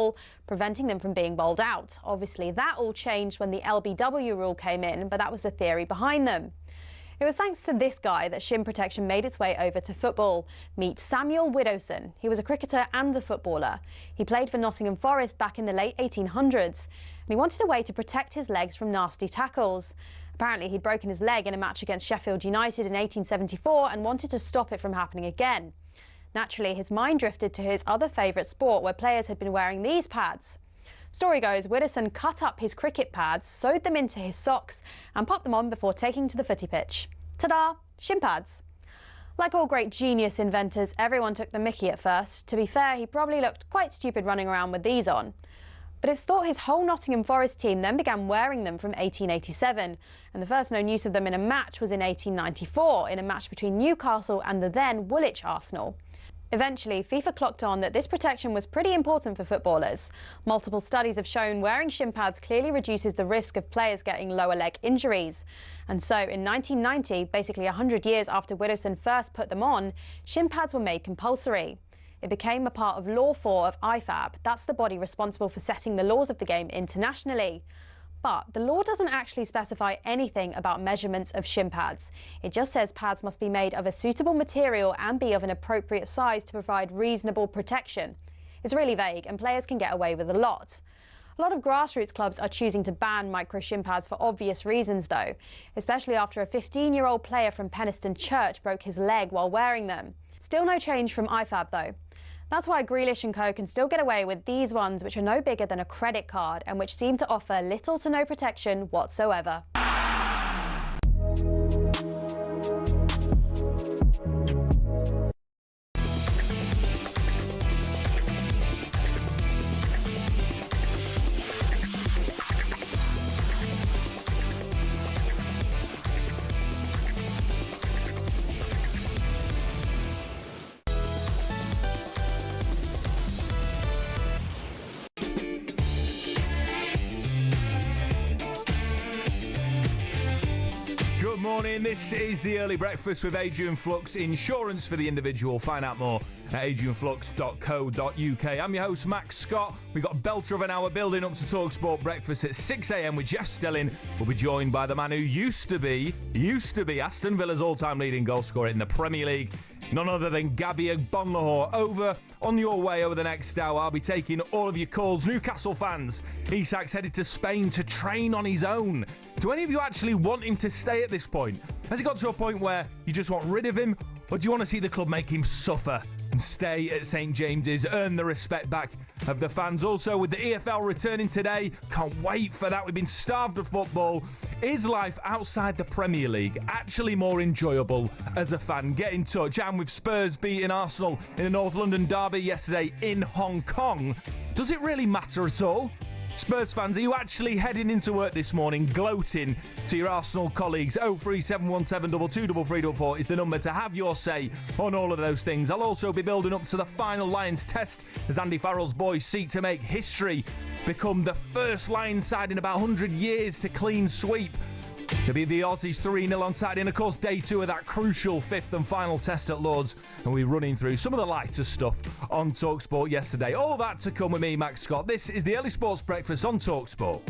ball, preventing them from being bowled out. Obviously, that all changed when the LBW rule came in, but that was the theory behind them. It was thanks to this guy that shin protection made its way over to football. Meet Samuel Widdowson. He was a cricketer and a footballer. He played for Nottingham Forest back in the late 1800s, and he wanted a way to protect his legs from nasty tackles. Apparently, he'd broken his leg in a match against Sheffield United in 1874 and wanted to stop it from happening again. Naturally, his mind drifted to his other favourite sport, where players had been wearing these pads. Story goes, Widdowson cut up his cricket pads, sewed them into his socks and popped them on before taking to the footy pitch. Ta-da! Shin pads. Like all great genius inventors, everyone took the mickey at first. To be fair, he probably looked quite stupid running around with these on. But it's thought his whole Nottingham Forest team then began wearing them from 1887, and the first known use of them in a match was in 1894, in a match between Newcastle and the then Woolwich Arsenal. Eventually, FIFA clocked on that this protection was pretty important for footballers. Multiple studies have shown wearing shin pads clearly reduces the risk of players getting lower leg injuries. And so in 1990, basically 100 years after Widdowson first put them on, shin pads were made compulsory. It became a part of Law 4 of IFAB. That's the body responsible for setting the laws of the game internationally. But the law doesn't actually specify anything about measurements of shin pads. It just says pads must be made of a suitable material and be of an appropriate size to provide reasonable protection. It's really vague, and players can get away with a lot. A lot of grassroots clubs are choosing to ban micro shin pads for obvious reasons though, especially after a 15-year-old player from Penistone Church broke his leg while wearing them. Still no change from IFAB though. That's why Grealish and co can still get away with these ones, which are no bigger than a credit card and which seem to offer little to no protection whatsoever. Good morning, this is the Early Breakfast with Adrian Flux, insurance for the individual. Find out more at adrianflux.co.uk. I'm your host, Max Scott. We've got a belter of an hour building up to talkSPORT Breakfast at 6 a.m. with Jeff Stelling. We'll be joined by the man who used to be Aston Villa's all-time leading goal scorer in the Premier League. None other than Gabby Agbonlahor. Over on your way over the next hour, I'll be taking all of your calls. Newcastle fans, Isak's headed to Spain to train on his own. Do any of you actually want him to stay at this point? Has he got to a point where you just want rid of him? Or do you want to see the club make him suffer and stay at St James's, earn the respect back of the fans? Also, with the EFL returning today, can't wait for that. We've been starved of football. Is life outside the Premier League actually more enjoyable as a fan? Get in touch. And with Spurs beating Arsenal in the North London derby yesterday in Hong Kong, does it really matter at all? Spurs fans, are you actually heading into work this morning gloating to your Arsenal colleagues? 03717 223344 is the number to have your say on all of those things. I'll also be building up to the final Lions test as Andy Farrell's boys seek to make history, become the first Lions side in about 100 years to clean sweep. There'll be the Aussies 3-0 on Saturday, and of course day 2 of that crucial 5th and final test at Lords, and we're running through some of the lighter stuff on talkSPORT yesterday. All that to come with me, Max Scott. This is the Early Sports Breakfast on talkSPORT.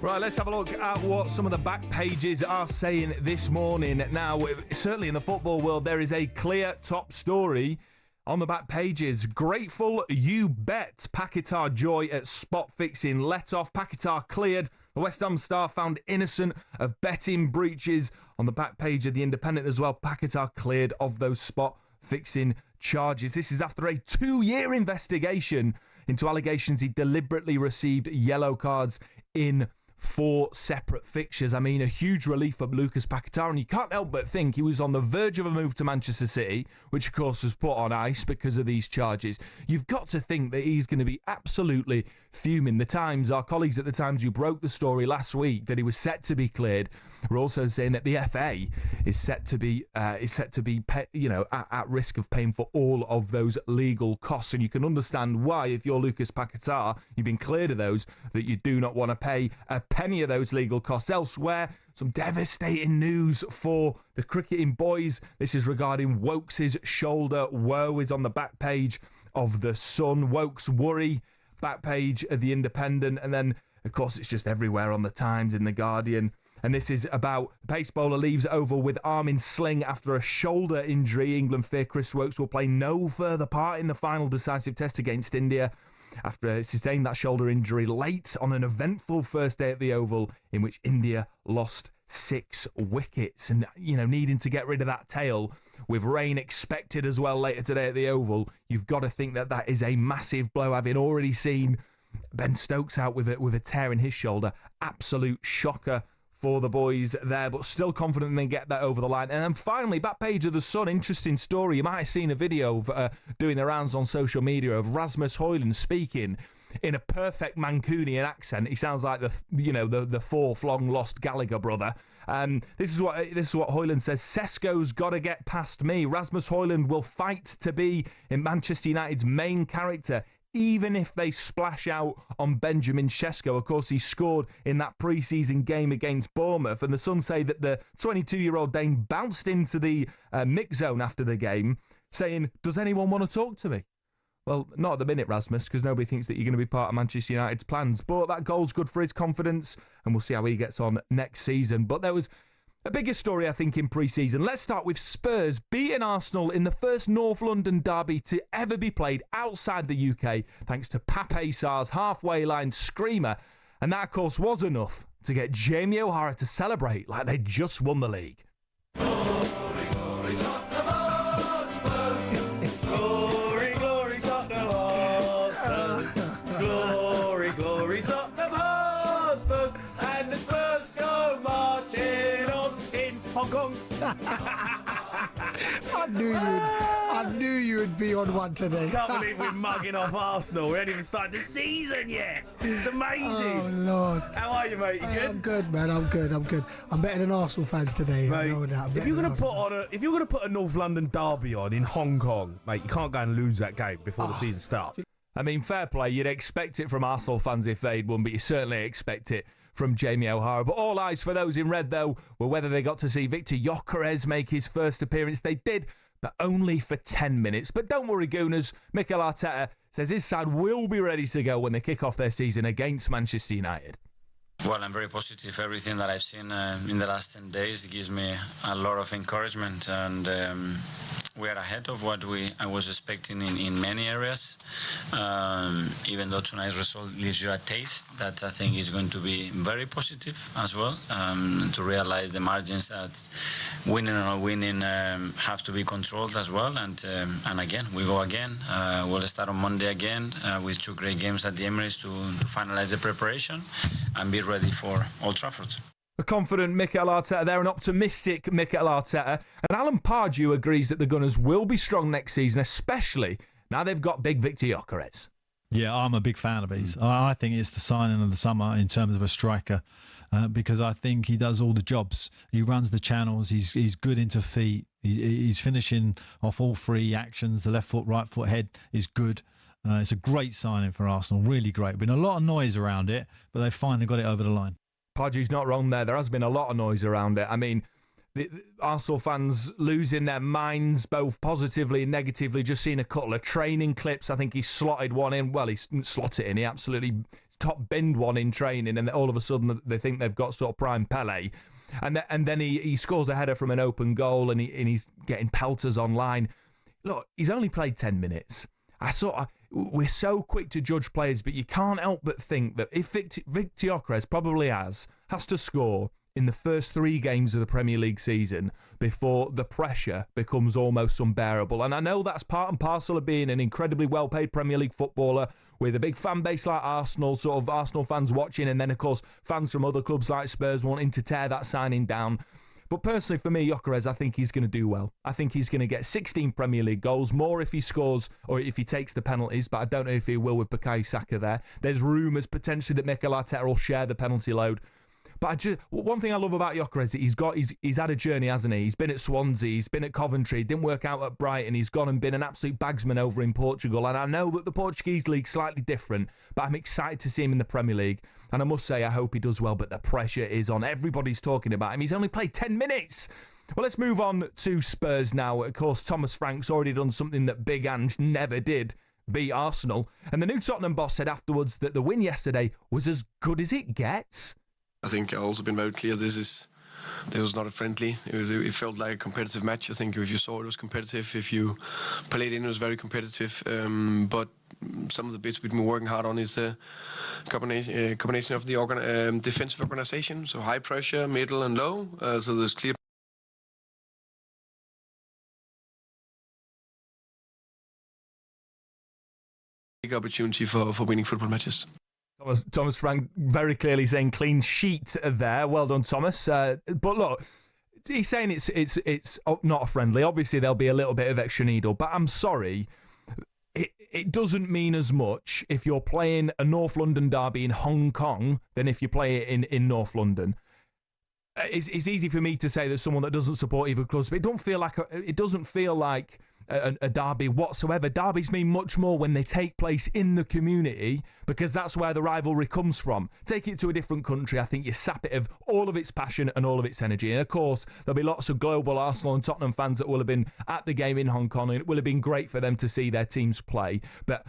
Right, let's have a look at what some of the back pages are saying this morning. Now, certainly in the football world, there is a clear top story on the back pages. Grateful you bet. Paquetá joy at spot fixing let off. Paquetá cleared. The West Ham star found innocent of betting breaches. On the back page of the Independent as well, Paquetá cleared of those spot fixing charges. This is after a 2-year investigation into allegations he deliberately received yellow cards in 4 separate fixtures. I mean, a huge relief for Lucas Paquetá, and you can't help but think he was on the verge of a move to Manchester City, which of course was put on ice because of these charges. You've got to think that he's going to be absolutely fuming. The Times, our colleagues at the Times who broke the story last week that he was set to be cleared, were also saying that the FA is set to be at risk of paying for all of those legal costs. And you can understand why, if you're Lucas Paquetá, you've been cleared of those, that you do not want to pay a penny of those legal costs. Elsewhere, some devastating news for the cricketing boys. This is regarding Wokes' shoulder. Woe is on the back page of The Sun. Wokes worry, back page of The Independent. And then, of course, it's just everywhere on The Times, in The Guardian. And this is about pace bowler leaves Oval with arm in sling after a shoulder injury. England fear Chris Wokes will play no further part in the final decisive test against India after sustaining that shoulder injury late on an eventful first day at the Oval in which India lost 6 wickets. And, needing to get rid of that tail with rain expected as well later today at the Oval, you've got to think that that is a massive blow, having already seen Ben Stokes out with a tear in his shoulder. Absolute shocker for the boys there, but still confident they get that over the line. And then finally, back page of The Sun, interesting story. You might have seen a video of, doing the rounds on social media of Rasmus Højlund speaking in a perfect Mancunian accent. He sounds like the fourth long-lost Gallagher brother. This is what Højlund says. Sesko's got to get past me. Rasmus Højlund will fight to be in Manchester United's main character, even if they splash out on Benjamin Sesko. Of course, he scored in that pre-season game against Bournemouth, and the Sun say that the 22-year-old Dane bounced into the mix zone after the game, saying, "Does anyone want to talk to me?" Well, not at the minute, Rasmus, because nobody thinks that you're going to be part of Manchester United's plans. But that goal's good for his confidence, and we'll see how he gets on next season. But there was a bigger story, I think, in pre-season. Let's start with Spurs beating Arsenal in the first North London derby to ever be played outside the UK, thanks to Pape Sarr's halfway line screamer. And that, of course, was enough to get Jamie O'Hara to celebrate like they just won the league. Glory, glory, Tottenham Hotspurs. Glory, glory, Tottenham Hotspurs. Glory, glory, Tottenham Hotspurs. And the Spurs go marching on in Hong Kong. I knew you would be on one today. Can't believe we're mugging off Arsenal. We haven't even started the season yet. It's amazing. Oh, Lord. How are you, mate? You good? I'm good, man. I'm good. I'm better than Arsenal fans today. Mate, I know that. if you're gonna put a North London derby on in Hong Kong, mate, you can't go and lose that game before the season starts. I mean, fair play. You'd expect it from Arsenal fans if they'd won, but you certainly expect it from Jamie O'Hara. But all eyes for those in red, though, were whether they got to see Victor Gyökeres make his first appearance. They did, but only for 10 minutes. But don't worry, Gooners. Mikel Arteta says his side will be ready to go when they kick off their season against Manchester United. Well, I'm very positive. Everything that I've seen in the last 10 days gives me a lot of encouragement, and we are ahead of what I was expecting in many areas. Even though tonight's result leaves you a taste, that I think is going to be very positive as well. To realize the margins that winning or not winning have to be controlled as well. And again, we go again. We'll start on Monday again with 2 great games at the Emirates to finalize the preparation and be ready for Old Trafford. A confident Mikel Arteta there, an optimistic Mikel Arteta. And Alan Pardew agrees that the Gunners will be strong next season, especially now they've got big Victor Gyökeres. Yeah, I'm a big fan of his. I think it's the signing of the summer in terms of a striker, because I think he does all the jobs. He runs the channels. He's good into feet. He's finishing off all 3 actions. The left foot, right foot, head is good. It's a great signing for Arsenal, really great. Been a lot of noise around it, but they finally got it over the line. Pardew's not wrong there. There has been a lot of noise around it. I mean, the Arsenal fans losing their minds, both positively and negatively. Just seen a couple of training clips. I think he slotted one in. Well, he slotted it in. He absolutely top binned one in training, and all of a sudden they think they've got sort of prime Pele. And then he scores a header from an open goal, and he's getting pelters online. Look, he's only played 10 minutes. We're so quick to judge players, but you can't help but think that if Victor Gyökeres probably has to score in the first 3 games of the Premier League season before the pressure becomes almost unbearable. And I know that's part and parcel of being an incredibly well-paid Premier League footballer with a big fan base like Arsenal, sort of Arsenal fans watching, and then, of course, fans from other clubs like Spurs wanting to tear that signing down. But personally, for me, Gyökeres, I think he's going to do well. I think he's going to get 16 Premier League goals, more if he scores or if he takes the penalties, but I don't know if he will with Bukayo Saka there. There's rumours potentially that Mikel Arteta will share the penalty load. But one thing I love about Xhaka is that he's had a journey, hasn't he? He's been at Swansea, he's been at Coventry, didn't work out at Brighton, he's gone and been an absolute bagsman over in Portugal. And I know that the Portuguese league's slightly different, but I'm excited to see him in the Premier League. And I must say, I hope he does well, but the pressure is on. Everybody's talking about him. He's only played 10 minutes. Well, let's move on to Spurs now. Of course, Thomas Frank's already done something that Big Ange never did, beat Arsenal. And the new Tottenham boss said afterwards that the win yesterday was as good as it gets. I think I've also been very clear this was not a friendly. It felt like a competitive match. I think if you saw it was competitive. If you played in, it was very competitive. But some of the bits we've been working hard on is a combination of the defensive organisation. So high pressure, middle and low. So there's clear big opportunity for winning football matches. Thomas Frank very clearly saying clean sheet there. Well done, Thomas. But look, he's saying it's not friendly. Obviously, there'll be a little bit of extra needle. But I'm sorry, it doesn't mean as much if you're playing a North London derby in Hong Kong than if you play it in North London. It's easy for me to say that someone that doesn't support either club, but it doesn't feel like a derby whatsoever. Derbies mean much more when they take place in the community, because that's where the rivalry comes from. Take it to a different country, I think you sap it of all of its passion and all of its energy. And of course, there'll be lots of global Arsenal and Tottenham fans that will have been at the game in Hong Kong, and it will have been great for them to see their teams play. But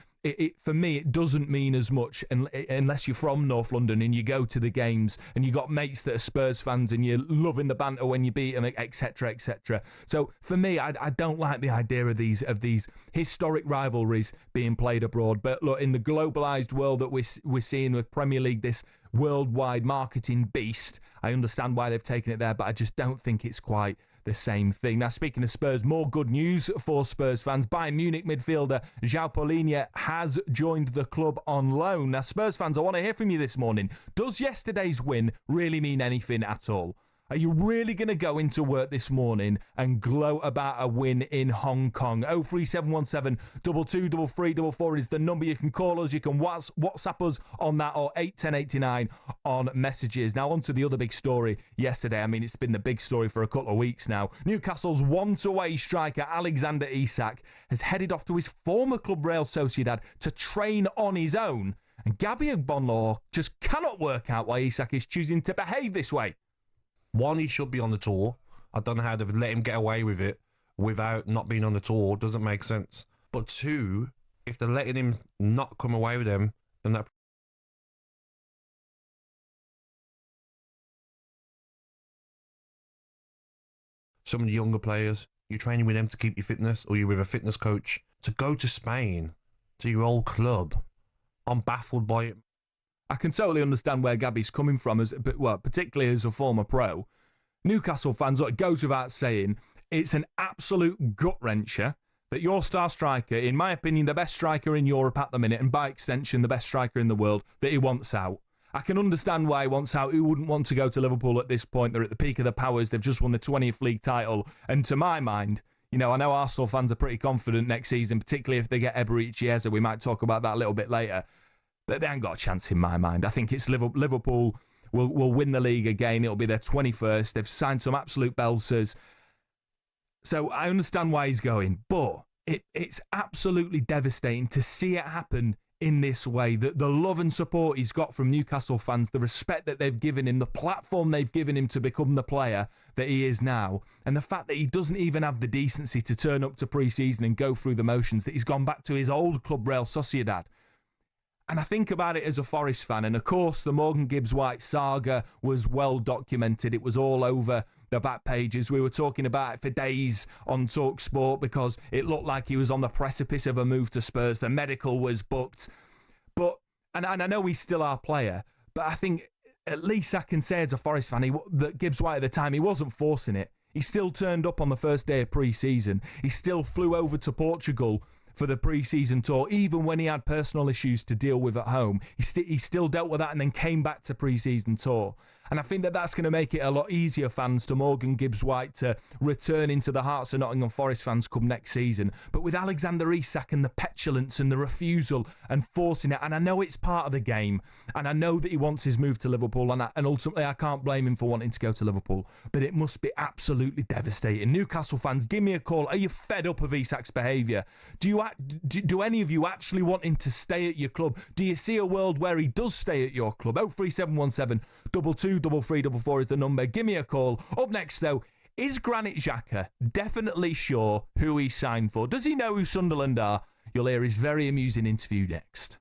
for me, it doesn't mean as much unless you're from North London and you go to the games and you got mates that are Spurs fans and you're loving the banter when you beat them, etc., etc. So for me, I don't like the idea of these historic rivalries being played abroad. But look, in the globalised world that we're seeing with Premier League, this worldwide marketing beast, I understand why they've taken it there, but I just don't think it's quite the same thing. Now, speaking of Spurs, more good news for Spurs fans. Bayern Munich midfielder João Paulinho has joined the club on loan. Now, Spurs fans, I want to hear from you this morning. Does yesterday's win really mean anything at all? Are you really going to go into work this morning and gloat about a win in Hong Kong? 03717 223344 is the number. You can call us, you can WhatsApp us on that, or 81089 on messages. Now, on to the other big story yesterday. I mean, it's been the big story for a couple of weeks now. Newcastle's once-away striker Alexander Isak has headed off to his former club Real Sociedad to train on his own. And Gabby Agbonlahor just cannot work out why Isak is choosing to behave this way. One, he should be on the tour. I don't know how they've let him get away with it without not being on the tour. Doesn't make sense. But two, if they're letting him not come away with them, then that some of the younger players, you're training with them to keep your fitness, or you're with a fitness coach. To go to Spain, to your old club, I'm baffled by it. I can totally understand where Gabby's coming from, particularly as a former pro. Newcastle fans, it goes without saying, it's an absolute gut-wrencher that your star striker, in my opinion, the best striker in Europe at the minute, and by extension, the best striker in the world, that he wants out. I can understand why he wants out. Who wouldn't want to go to Liverpool at this point? They're at the peak of their powers. They've just won the 20th league title. And to my mind, I know Arsenal fans are pretty confident next season, particularly if they get Eberechi Eze. We might talk about that a little bit later. But they ain't got a chance in my mind. I think it's Liverpool will win the league again. It'll be their 21st. They've signed some absolute belters. So I understand why he's going. But it's absolutely devastating to see it happen in this way. The love and support he's got from Newcastle fans, the respect that they've given him, the platform they've given him to become the player that he is now, and the fact that he doesn't even have the decency to turn up to pre-season and go through the motions, that he's gone back to his old club, Real Sociedad. And I think about it as a Forest fan, and of course the Morgan Gibbs-White saga was well documented. It was all over the back pages. We were talking about it for days on talkSPORT because it looked like he was on the precipice of a move to Spurs. The medical was booked. And I know he's still our player, but I think at least I can say as a Forest fan that Gibbs-White at the time, he wasn't forcing it. He still turned up on the first day of pre-season. He still flew over to Portugal for the pre-season tour, even when he had personal issues to deal with at home. He still dealt with that and then came back to pre-season tour. And I think that that's going to make it a lot easier, fans, to Morgan Gibbs-White to return into the hearts of Nottingham Forest fans come next season. But with Alexander Isak and the petulance and the refusal and forcing it, and I know it's part of the game, and I know that he wants his move to Liverpool, and ultimately I can't blame him for wanting to go to Liverpool, but it must be absolutely devastating. Newcastle fans, give me a call. Are you fed up of Isak's behaviour? Do any of you actually want him to stay at your club? Do you see a world where he does stay at your club? 03717 223344 is the number. Give me a call. Up next, though, is Granit Xhaka definitely sure who he signed for? Does he know who Sunderland are? You'll hear his very amusing interview next.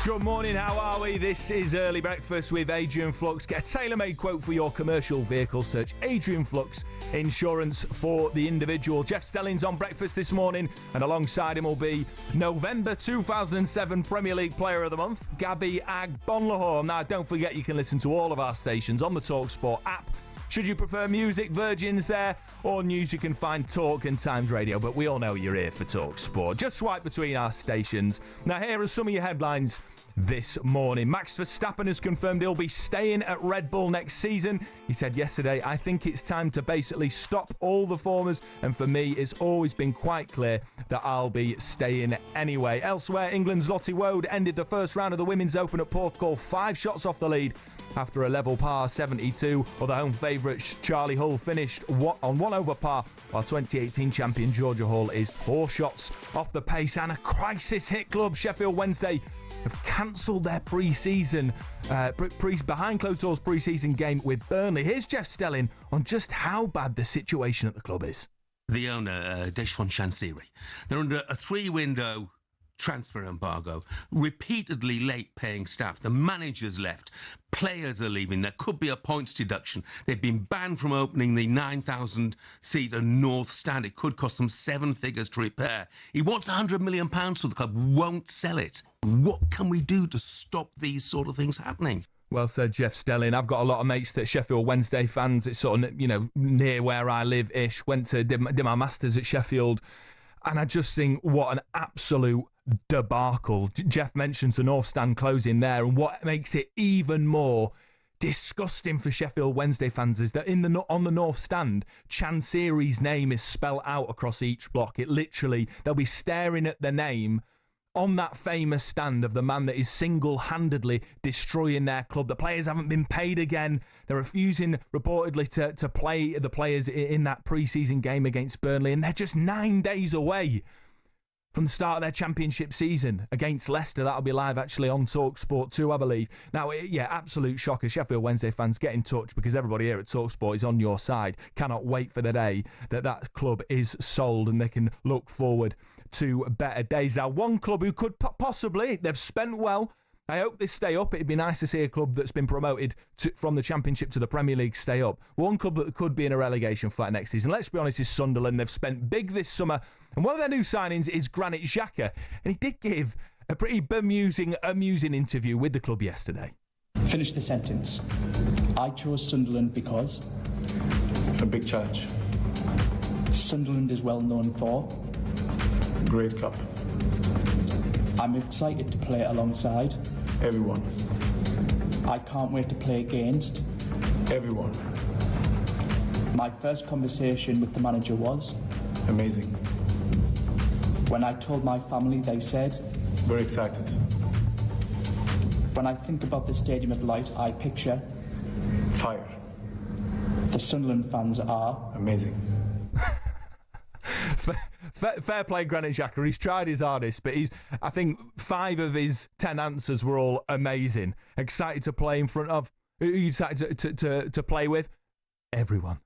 Good morning, how are we? This is Early Breakfast with Adrian Flux. Get a tailor-made quote for your commercial vehicle. Search Adrian Flux Insurance for the individual. Jeff Stelling's on breakfast this morning, and alongside him will be November 2007 Premier League Player of the Month, Gabby Agbonlahor. Now, don't forget you can listen to all of our stations on the talkSPORT app. Should you prefer music, Virgin's there, or news, you can find Talk and Times Radio, but we all know you're here for talkSPORT. Just swipe between our stations. Now, here are some of your headlines this morning. Max Verstappen has confirmed he'll be staying at Red Bull next season. He said yesterday, I think it's time to basically stop all the formers, and for me, it's always been quite clear that I'll be staying anyway. Elsewhere, England's Lottie Woad ended the first round of the Women's Open at Porthcawl 5 shots off the lead after a level par 72, or the home favourite Charlie Hull finished on 1 over par, while 2018 champion Georgia Hall is 4 shots off the pace. And a crisis hit club, Sheffield Wednesday, have cancelled their pre-season, behind closed doors pre-season game with Burnley. Here's Jeff Stelling on just how bad the situation at the club is. The owner, Deshfon Chansiri, they're under a 3-window transfer embargo, repeatedly late paying staff. The manager's left, players are leaving, there could be a points deduction. They've been banned from opening the 9,000-seater North Stand. It could cost them 7 figures to repair. He wants £100 million for the club, won't sell it. What can we do to stop these sort of things happening? Well said, Jeff Stelling. I've got a lot of mates that Sheffield Wednesday fans. It's sort of, near where I live-ish. Did my masters at Sheffield. And I just think what an absolute debacle. Jeff mentions the North Stand closing there, and what makes it even more disgusting for Sheffield Wednesday fans is that on the North Stand, Chansiri's name is spelt out across each block. It literally, they'll be staring at the name on that famous stand of the man that is single-handedly destroying their club. The players haven't been paid again. They're refusing, reportedly, to play the players in that pre-season game against Burnley, and they're just 9 days away from the start of their championship season against Leicester. That'll be live, actually, on talkSPORT 2, I believe. Now, yeah, absolute shocker. Sheffield Wednesday fans, get in touch, because everybody here at talkSPORT is on your side. Cannot wait for the day that club is sold and they can look forward to better days. Now, one club who could possibly, they've spent well. I hope they stay up. It'd be nice to see a club that's been promoted from the Championship to the Premier League stay up. One club that could be in a relegation fight next season, let's be honest, is Sunderland. They've spent big this summer, and one of their new signings is Granit Xhaka, and he did give a pretty amusing interview with the club yesterday. Finish the sentence. I chose Sunderland because... A big challenge. Sunderland is well known for... Great club. I'm excited to play alongside... Everyone. I can't wait to play against... Everyone. My first conversation with the manager was... Amazing. When I told my family, they said... Very excited. When I think about the Stadium of Light, I picture... Fire. The Sunderland fans are... Amazing. Fair play, Granit Xhaka. He's tried his hardest, but I think 5 of his 10 answers were all amazing. Excited to play in front of... Who are you excited to play with? Everyone.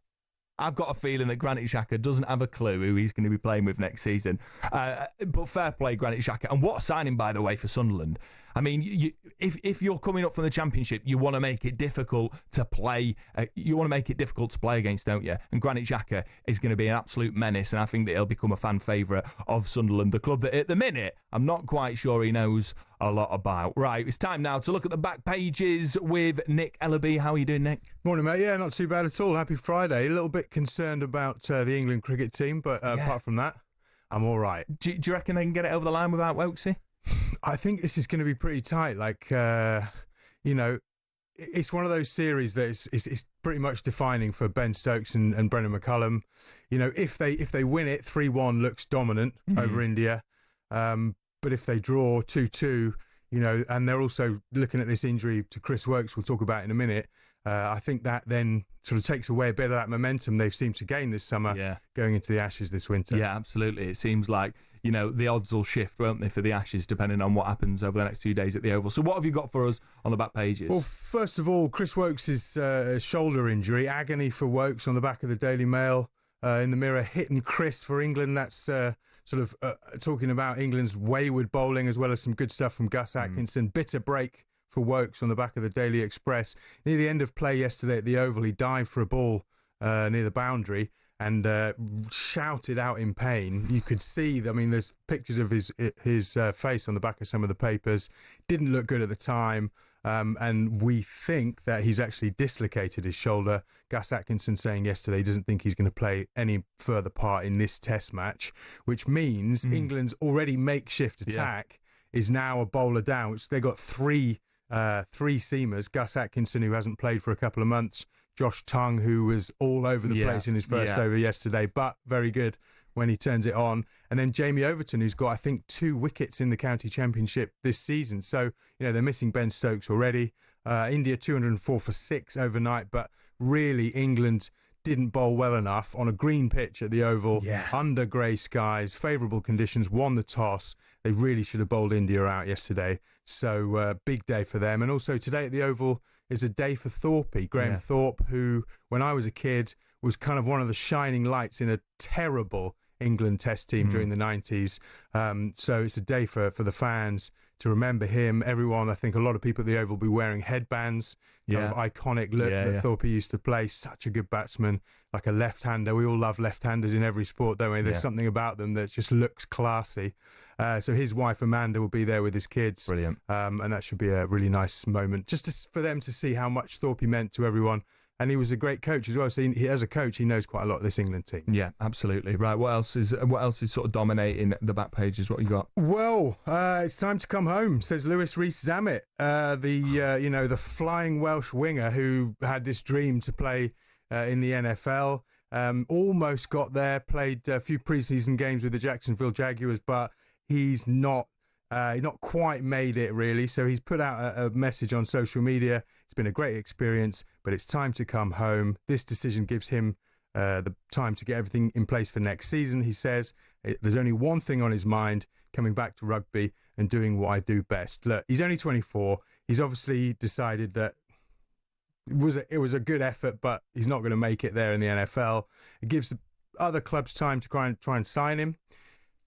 I've got a feeling that Granit Xhaka doesn't have a clue who he's going to be playing with next season. But fair play, Granit Xhaka. And what a signing, by the way, for Sunderland. I mean, if you're coming up from the Championship, you want to make it difficult to play. You want to make it difficult to play against, don't you? And Granit Xhaka is going to be an absolute menace, and I think that he'll become a fan favourite of Sunderland, the club that at the minute I'm not quite sure he knows a lot about. Right, it's time now to look at the back pages with Nick Ellaby. How are you doing, Nick? Morning, mate. Yeah, not too bad at all. Happy Friday. A little bit concerned about the England cricket team, but apart from that, I'm all right. Do you reckon they can get it over the line without Wokesy? I think this is going to be pretty tight. Like, you know, it's one of those series that is pretty much defining for Ben Stokes and Brendan McCullum. You know, if they win it, 3-1 looks dominant over India. But if they draw 2-2, you know, and they're also looking at this injury to Chris Wokes, we'll talk about in a minute. I think that then sort of takes away a bit of that momentum they've seemed to gain this summer going into the Ashes this winter. Yeah, absolutely. It seems like, you know, the odds will shift, won't they, for the Ashes, depending on what happens over the next few days at the Oval. So what have you got for us on the back pages? Well, first of all, Chris Wokes' shoulder injury, agony for Wokes on the back of the Daily Mail. In the Mirror, hit and Chris for England. That's sort of talking about England's wayward bowling, as well as some good stuff from Gus Atkinson. Bitter break for Wokes on the back of the Daily Express. Near the end of play yesterday at the Oval, he dived for a ball near the boundary and shouted out in pain. You could see, I mean, there's pictures of his face on the back of some of the papers. Didn't look good at the time. And we think that he's actually dislocated his shoulder. Gus Atkinson saying yesterday he doesn't think he's going to play any further part in this test match, which means England's already makeshift attack is now a bowler down, which they got three seamers. Gus Atkinson, who hasn't played for a couple of months. Josh Tongue, who was all over the place in his first over yesterday, but very good when he turns it on. And then Jamie Overton, who's got, I think, 2 wickets in the county championship this season. So, you know, they're missing Ben Stokes already. India 204 for 6 overnight, but really England didn't bowl well enough on a green pitch at the Oval, under grey skies, favourable conditions, won the toss. They really should have bowled India out yesterday. So big day for them. And also today at the Oval is a day for Thorpe, Graham Thorpe, who, when I was a kid, was kind of one of the shining lights in a terrible England test team during the 90s. So it's a day for the fans to remember him. Everyone, I think a lot of people at the Oval will be wearing headbands, kind of iconic look that Thorpe used to play. Such a good batsman, like a left-hander. We all love left-handers in every sport, don't we? There's something about them that just looks classy. So his wife Amanda will be there with his kids. Brilliant. And that should be a really nice moment, just for them to see how much Thorpe meant to everyone And he was a great coach as well. So as a coach, he knows quite a lot of this England team. Yeah, absolutely. Right. What else is sort of dominating the back pages? What you got? Well, it's time to come home, says Lewis Rees-Zammit, the flying Welsh winger who had this dream to play in the NFL. Almost got there, played a few preseason games with the Jacksonville Jaguars, but he's not quite made it, really. So he's put out a message on social media. It's been a great experience, but it's time to come home. This decision gives him the time to get everything in place for next season. He says there's only one thing on his mind, coming back to rugby and doing what I do best. Look, he's only 24. He's obviously decided that it was a good effort, but he's not going to make it there in the NFL. It gives other clubs time to try and sign him.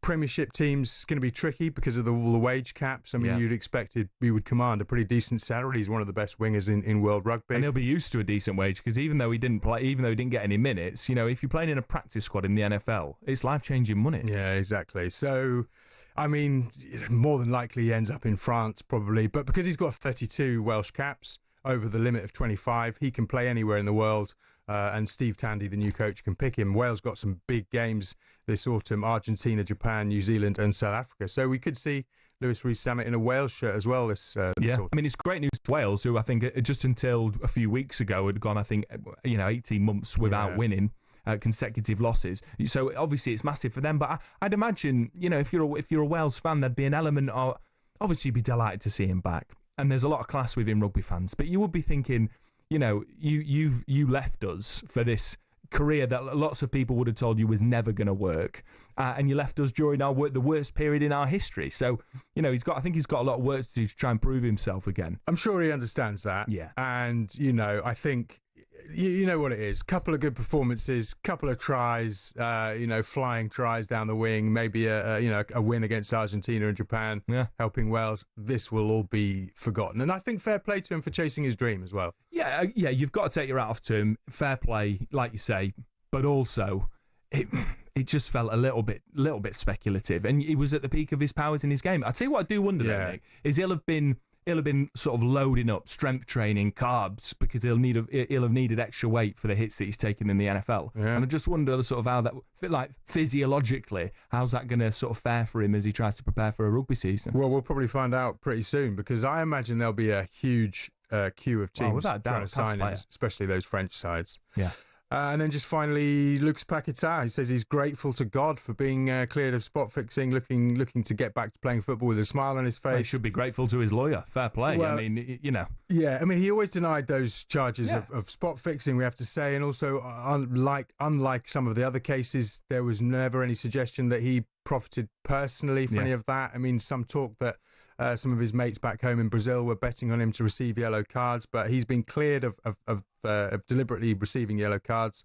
Premiership teams going to be tricky because of all the wage caps. I mean, you'd expected he would command a pretty decent salary. He's one of the best wingers in world rugby, and he'll be used to a decent wage because even though he didn't get any minutes, if you're playing in a practice squad in the NFL, it's life-changing money. Yeah, exactly. So, I mean, more than likely he ends up in France probably, but because he's got 32 Welsh caps over the limit of 25, he can play anywhere in the world. And Steve Tandy, the new coach, can pick him. Wales got some big games this autumn: Argentina, Japan, New Zealand and South Africa. So we could see Lewis Rees-Zammit in a Wales shirt as well this autumn. I mean, it's great news for Wales, who I think just until a few weeks ago had gone, 18 months without winning consecutive losses. So obviously it's massive for them. But I'd imagine, if you're a Wales fan, there'd be an element of, obviously you'd be delighted to see him back. And there's a lot of class within rugby fans. But you would be thinking, you left us for this career that lots of people would have told you was never going to work, and you left us during the worst period in our history. So, I think he's got a lot of work to do to try and prove himself again. I'm sure he understands that. Yeah, and I think you know what it is. Couple of good performances, couple of tries, flying tries down the wing, maybe a win against Argentina and Japan, helping Wales. This will all be forgotten. And I think fair play to him for chasing his dream as well. Yeah, you've got to take your hat off to him. Fair play, like you say, but also it just felt a little bit speculative, and he was at the peak of his powers in his game. I tell you what, I do wonder though, Nick, is he'll have been sort of loading up strength training, carbs, because he'll have needed extra weight for the hits that he's taken in the NFL. Yeah. And I just wonder sort of how that, physiologically, how's that going to sort of fare for him as he tries to prepare for a rugby season? Well, we'll probably find out pretty soon, because I imagine there'll be a huge queue of teams trying to sign him, especially those French sides. Yeah. And then just finally, Lucas Paquetá. He says he's grateful to God for being cleared of spot fixing, looking to get back to playing football with a smile on his face. Well, he should be grateful to his lawyer. Fair play. Well, I mean, Yeah, I mean, he always denied those charges of spot fixing, we have to say. And also, unlike some of the other cases, there was never any suggestion that he profited personally from any of that. I mean, some talk that some of his mates back home in Brazil were betting on him to receive yellow cards, but he's been cleared of deliberately receiving yellow cards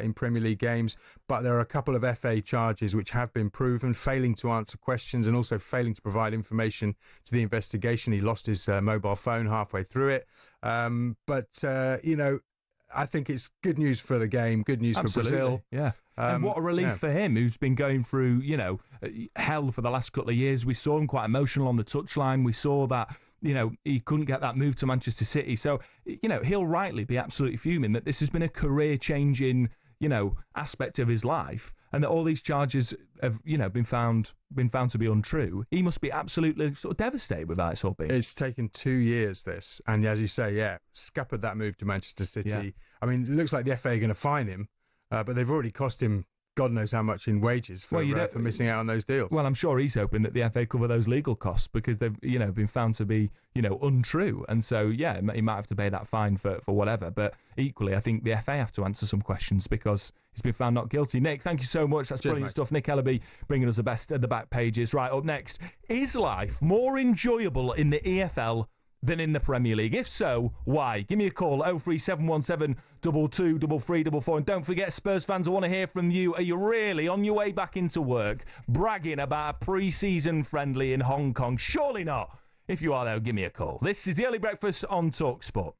in Premier League games. But there are a couple of FA charges which have been proven: failing to answer questions and also failing to provide information to the investigation. He lost his mobile phone halfway through it. I think it's good news for the game, good news for Brazil. Yeah. And what a relief for him, who's been going through, hell for the last couple of years. We saw him quite emotional on the touchline. We saw that, he couldn't get that move to Manchester City. So, he'll rightly be absolutely fuming that this has been a career-changing, aspect of his life, and that all these charges have, been found to be untrue. He must be absolutely sort of devastated with that it's all been. It's taken 2 years, this, and as you say, scuppered that move to Manchester City. Yeah. I mean, it looks like the FA are going to fine him, but they've already cost him God knows how much in wages for missing out on those deals. Well, I'm sure he's hoping that the FA cover those legal costs because they've been found to be untrue, and so he might have to pay that fine for whatever. But equally, I think the FA have to answer some questions because he's been found not guilty. Nick, thank you so much. That's brilliant stuff. Nick Ellaby bringing us the best at the back pages. Right, up next, is life more enjoyable in the EFL than in the Premier League? If so, why? Give me a call, 03717 223344. And don't forget, Spurs fans, I want to hear from you. Are you really on your way back into work bragging about a pre-season friendly in Hong Kong? Surely not. If you are, though, give me a call. This is the Early Breakfast on talkSPORT.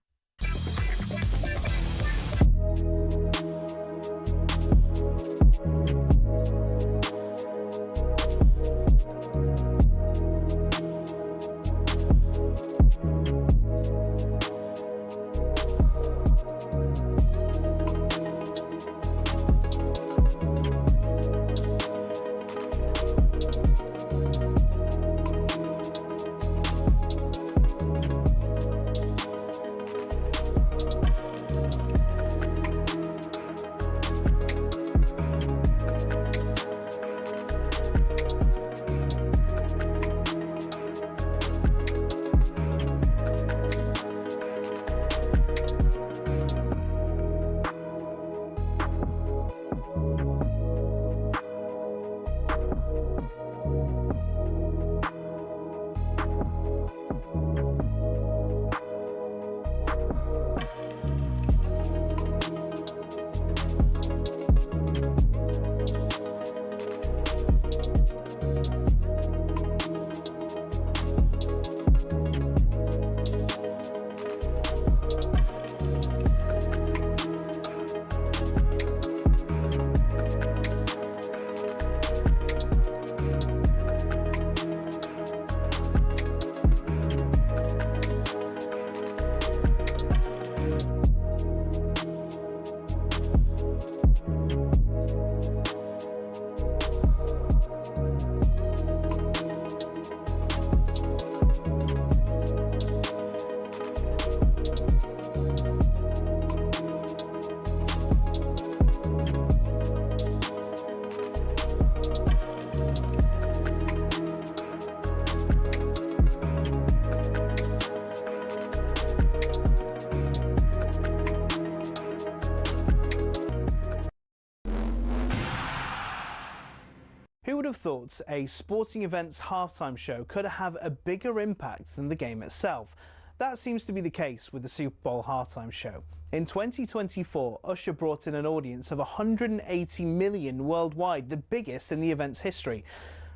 Who would have thought a sporting event's halftime show could have a bigger impact than the game itself? That seems to be the case with the Super Bowl halftime show. In 2024, Usher brought in an audience of 180 million worldwide, the biggest in the event's history.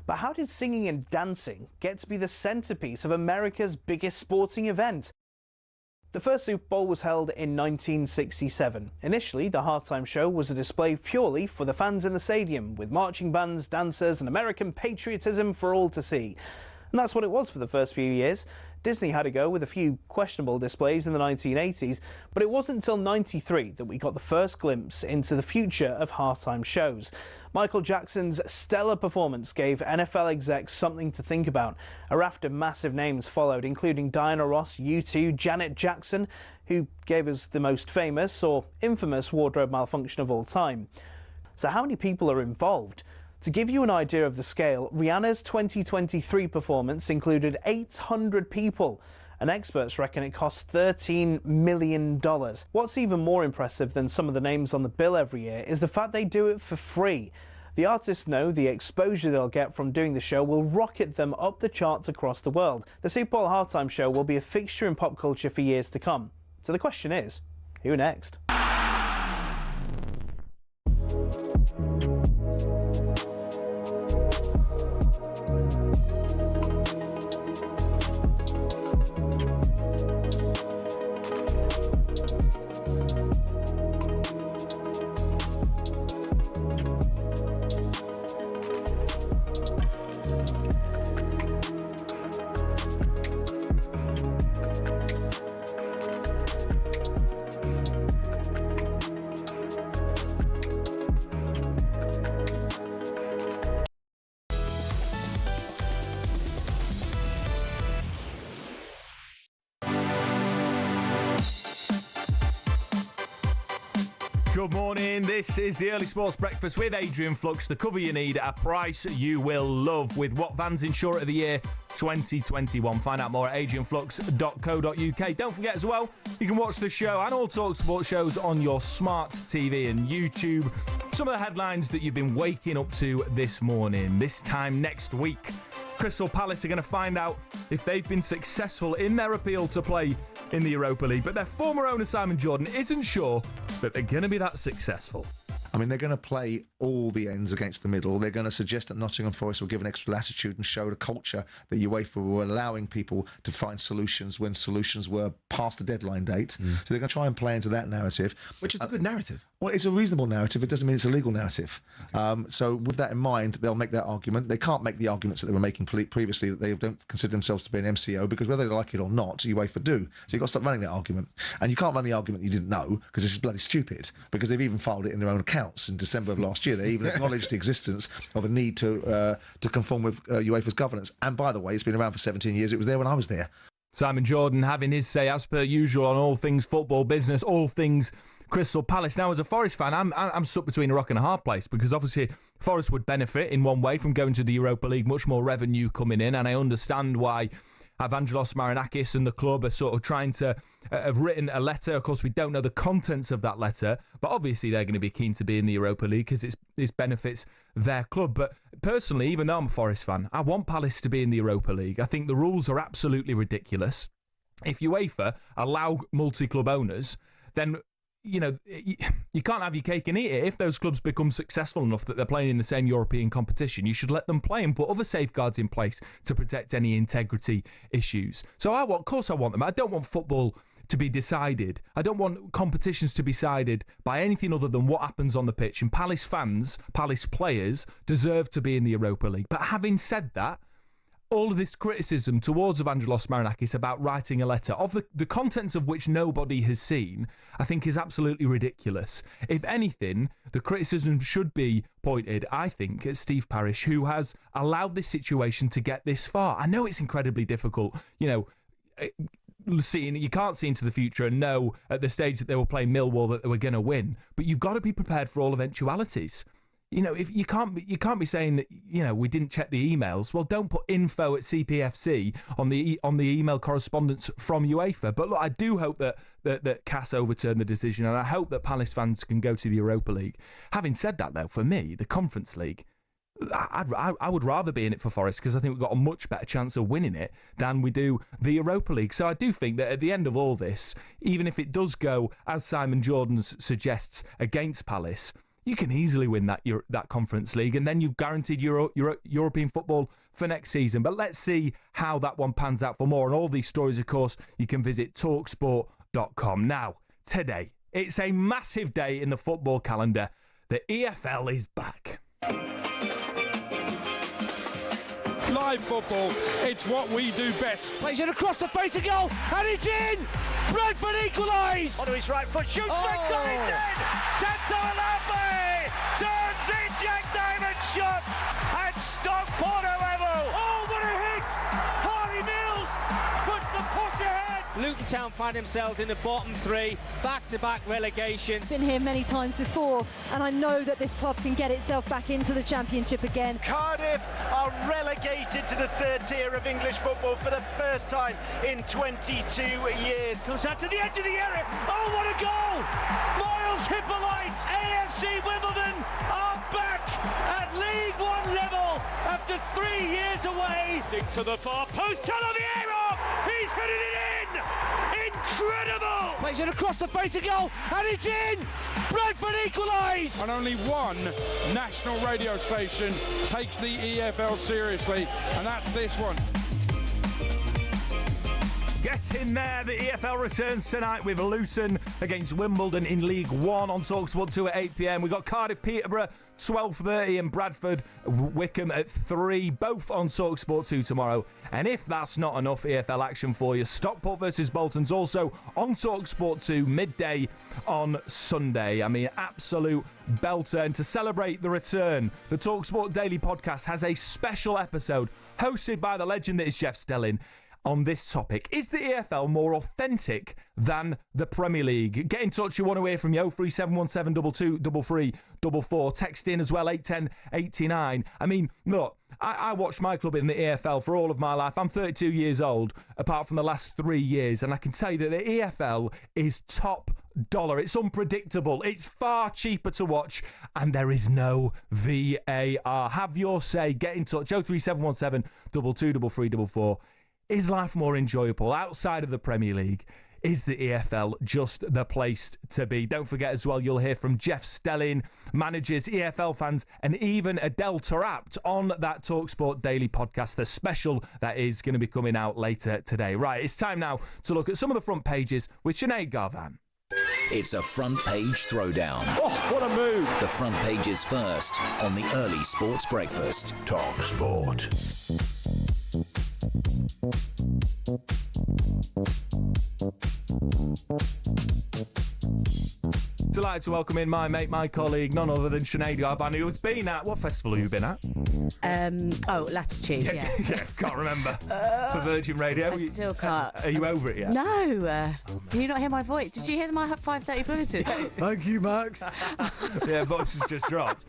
But how did singing and dancing get to be the centerpiece of America's biggest sporting event? The first Super Bowl was held in 1967. Initially, the halftime show was a display purely for the fans in the stadium, with marching bands, dancers, and American patriotism for all to see. And that's what it was for the first few years. Disney had a go with a few questionable displays in the 1980s, but it wasn't until '93 that we got the first glimpse into the future of halftime shows. Michael Jackson's stellar performance gave NFL execs something to think about. A raft of massive names followed, including Diana Ross, U2, Janet Jackson, who gave us the most famous or infamous wardrobe malfunction of all time. So how many people are involved? To give you an idea of the scale, Rihanna's 2023 performance included 800 people, and experts reckon it cost $13 million. What's even more impressive than some of the names on the bill every year is the fact they do it for free. The artists know the exposure they'll get from doing the show will rocket them up the charts across the world. The Super Bowl halftime show will be a fixture in pop culture for years to come. So the question is, who next? Good morning, this is the Early Sports Breakfast with Adrian Flux, the cover you need at a price you will love with What Vans Insurer of the Year 2021. Find out more at adrianflux.co.uk. Don't forget as well, you can watch the show and all talkSPORT shows on your smart TV and YouTube. Some of the headlines that you've been waking up to this morning. This time next week, Crystal Palace are going to find out if they've been successful in their appeal to play in the Europa League, but their former owner Simon Jordan isn't sure that they're going to be that successful. I mean, they're going to play all the ends against the middle. They're going to suggest that Nottingham Forest will give an extra latitude and show the culture that UEFA were allowing people to find solutions when solutions were past the deadline date. So they're going to try and play into that narrative. Which is a good narrative. Well, it's a reasonable narrative. It doesn't mean it's a legal narrative. Okay. So with that in mind, they'll make that argument. They can't make the arguments that they were making previously, that they don't consider themselves to be an MCO, because whether they like it or not, UEFA do. So you've got to stop running that argument. And you can't run the argument you didn't know, because this is bloody stupid, because they've even filed it in their own accounts in December of last year. They even acknowledged the existence of a need to conform with UEFA's governance. And by the way, it's been around for 17 years. It was there when I was there. Simon Jordan having his say, as per usual, on all things football business, all things Crystal Palace. Now, as a Forest fan, I'm stuck between a rock and a hard place, because obviously Forest would benefit in one way from going to the Europa League, much more revenue coming in, and I understand why Evangelos Marinakis and the club are sort of trying to have written a letter. Of course, we don't know the contents of that letter, but obviously they're going to be keen to be in the Europa League because it benefits their club. But personally, even though I'm a Forest fan, I want Palace to be in the Europa League. I think the rules are absolutely ridiculous. If UEFA allow multi-club owners, then you can't have your cake and eat it. If those clubs become successful enough that they're playing in the same European competition, you should let them play and put other safeguards in place to protect any integrity issues. So of course I want them. I don't want football to be decided. I don't want competitions to be decided by anything other than what happens on the pitch. And Palace fans, Palace players deserve to be in the Europa League. But having said that, all of this criticism towards Evangelos Marinakis about writing a letter, of the contents of which nobody has seen, I think is absolutely ridiculous. If anything, the criticism should be pointed, I think, at Steve Parish, who has allowed this situation to get this far. I know it's incredibly difficult, you can't see into the future and know at the stage that they were playing Millwall that they were going to win, but you've got to be prepared for all eventualities. If you can't be saying that, we didn't check the emails. Well, don't put info at CPFC on the email correspondence from UEFA. But look, I do hope that CAS overturned the decision, and I hope that Palace fans can go to the Europa League. Having said that, though, for me, the Conference League, I would rather be in it for Forest because I think we've got a much better chance of winning it than we do the Europa League. So I do think that at the end of all this, even if it does go, as Simon Jordan suggests, against Palace, you can easily win that Conference League, and then you've guaranteed European football for next season. But let's see how that one pans out. For more on all these stories, of course, you can visit talksport.com. Now, today, it's a massive day in the football calendar. The EFL is back. Live football, it's what we do best. Plays it across the face of goal, and it's in! Bradford equalise! Onto his right foot, shoots straight on, it's in! Tento Alape turns in Jack Diamond's shot, and Stockport are level! Oh, what a hit! Harvey Mills puts the push ahead! Luton Town find themselves in the bottom three, back-to-back relegation. Been here many times before, and I know that this club can get itself back into the Championship again. Cardiff are relegated to the third tier of English football for the first time in 22 years. Comes out to the edge of the area. Oh, what a goal! Miles Hippolyte, AFC Wimbledon are back at League One level after 3 years away. Dig to the far post, Talavera! He's headed it in! Incredible! Plays it across the face of goal, and it's in! Bradford equalise! And only one national radio station takes the EFL seriously, and that's this one. Get in there. The EFL returns tonight with Luton against Wimbledon in League One on talkSPORT 2 at 8 p.m. We've got Cardiff Peterborough 12:30 and Bradford Wickham at 3, both on talkSPORT 2 tomorrow. And if that's not enough EFL action for you, Stockport versus Bolton's also on talkSPORT 2 midday on Sunday. I mean, absolute belter. And to celebrate the return, the talkSPORT Daily Podcast has a special episode hosted by the legend that is Jeff Stelling on this topic. Is the EFL more authentic than the Premier League? Get in touch. You want to hear from you. 03717 223344. Text in as well, 81089. I mean, look, I watched my club in the EFL for all of my life. I'm 32 years old, apart from the last 3 years, and I can tell you that the EFL is top dollar. It's unpredictable. It's far cheaper to watch, and there is no VAR. Have your say. Get in touch. 03717 223344. Is life more enjoyable outside of the Premier League? Is the EFL just the place to be? Don't forget as well, you'll hear from Jeff Stelling, managers, EFL fans, and even Adele Tarapt on that TalkSport Daily Podcast, the special that is going to be coming out later today. Right, it's time now to look at some of the front pages with Sinead Garvan. It's a front page throwdown. Oh, what a move! The front pages first on the early sports breakfast. TalkSport. Delighted to welcome in my mate, my colleague, none other than Sinead Garvan, who's been at... What festival have you been at? Latitude, yeah. Yeah, can't remember. For Virgin Radio. I still can't. Are you over it yet? No. Did you not hear my voice? Did you hear my 5:30 bulletin? Thank you, Max. Yeah, voice has just dropped.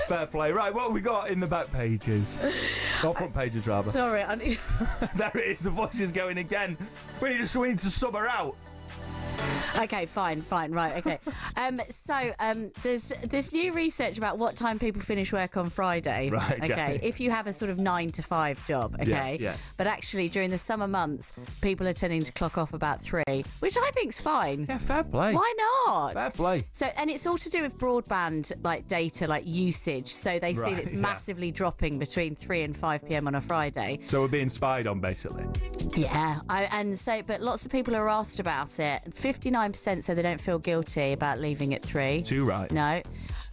Fair play. Right, what have we got in the back pages? Or front pages, rather. Sorry, I need... There it is. The voice is going again. We need to sub her out. Okay, fine, right, okay. There's new research about what time people finish work on Friday. Right, okay. If you have a sort of 9 to 5 job, okay? Yeah. But actually, during the summer months, people are tending to clock off about 3, which I think's fine. Yeah, fair play. Why not? Fair play. So, and it's all to do with broadband, like, data, like, usage. So they see that it's massively dropping between 3 and 5 p.m. on a Friday. So we're being spied on, basically. Yeah, but lots of people are asked about it. 59% said they don't feel guilty about leaving at 3. Too right. No.